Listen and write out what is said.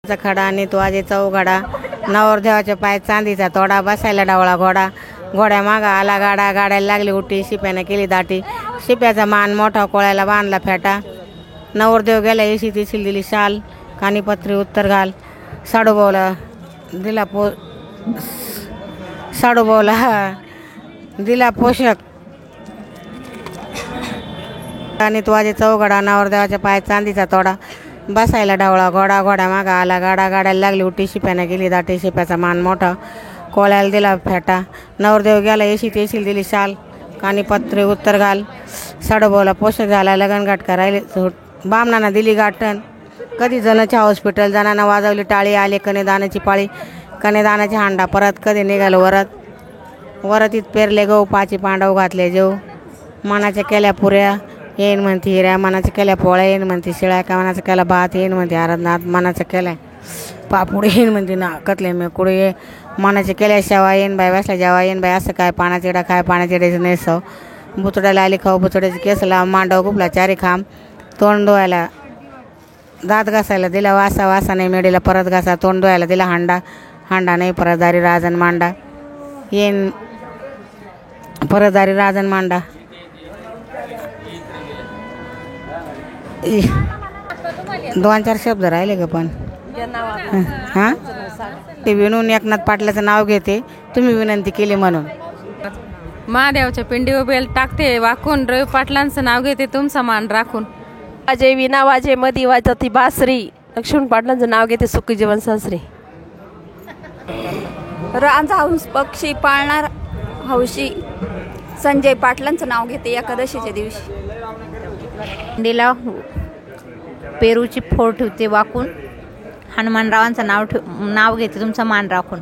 खडा आणि तो आजे चौघडा नवरदेवाच्या पाय चांदीचा तोडा बसायला डावळा घोडा घोड्या मागा आला गाडा गाड्याला लागली उठी शिप्याने केली दाटी शिप्याचा मान मोठा कोळ्याला बांधला फेटा नवरदेव गेला येशी तिशील दिली शाल कानीपत्री उत्तर घाल साडूभाऊला दिला पोषक आणि तो आजे चौघडा नवरदेवाच्या पाय चांदीचा तोडा बसायला डावळा घोडा घोड्या मागा आला गाडा गाड्याला लागली उठी शिप्याने गेली दाटी शिप्याचा मान मोठा कोळ्याला दिला फेटा नवरदेव गेला येशी तेशील दिली शाल कानीपत्री उत्तर घाल साडूभाऊला पोषक झाला लगनगाठ करायला सूट बामणांना दिली गाठण कधी जणाच्या हॉस्पिटल जणांना वाजवली टाळी आले कनेदानाची पाळी कनेदानाची हांडा परत कधी निघालो वरतीत पेरले गहू पाची पांडव घातले जेव मनाच्या केल्या पुऱ्या येईन म्हणती हिऱ्या मनाच्या केल्या पोळ्या येईन म्हणती शिळ्या का मनाचं केला भात येईन म्हणते आराधनाथ मनाचं केल्या पापुड येईन म्हणते ना कतले मी कुठे ये मनाच्या केल्या शेवा येईन बाई बसल्या जेवा येईन बाई असं काय पाण्याचा इडा काय पाण्याच्या इड्याचं नेसव बुचड्याला आली खाऊ बुचड्याची केसला मांडव गुपला चारी खांब तोंड धुवायला दात घासायला दिला वासा नाही मेडीला परत घासा तोंड धुवायला दिला हांडा नाही परतदारी राजन मांडा येईन परतदारी राजन मांडा 2-4 शब्द राहिले ग पण हां ते विनून एकनाथ पाटलाचं नाव घेते तुम्ही विनंती केली म्हणून महादेवाच्या पिंडीवर बेल टाकते वाकून रवी पाटलांचं नाव घेते तुमचा मान राखून वाजे विना वाजे मधी वाजती बासरी लक्ष्मण पाटलांचं नाव घेते सुखी जीवन सासरी रांझा हंस पक्षी पाळणार हौशी संजय पाटलांचं नाव घेते एकादशीच्या दिवशी दिला पेरूची फोड ठेवते वाकून हनुमानरावांचं नाव घेते तुमचा मान राखून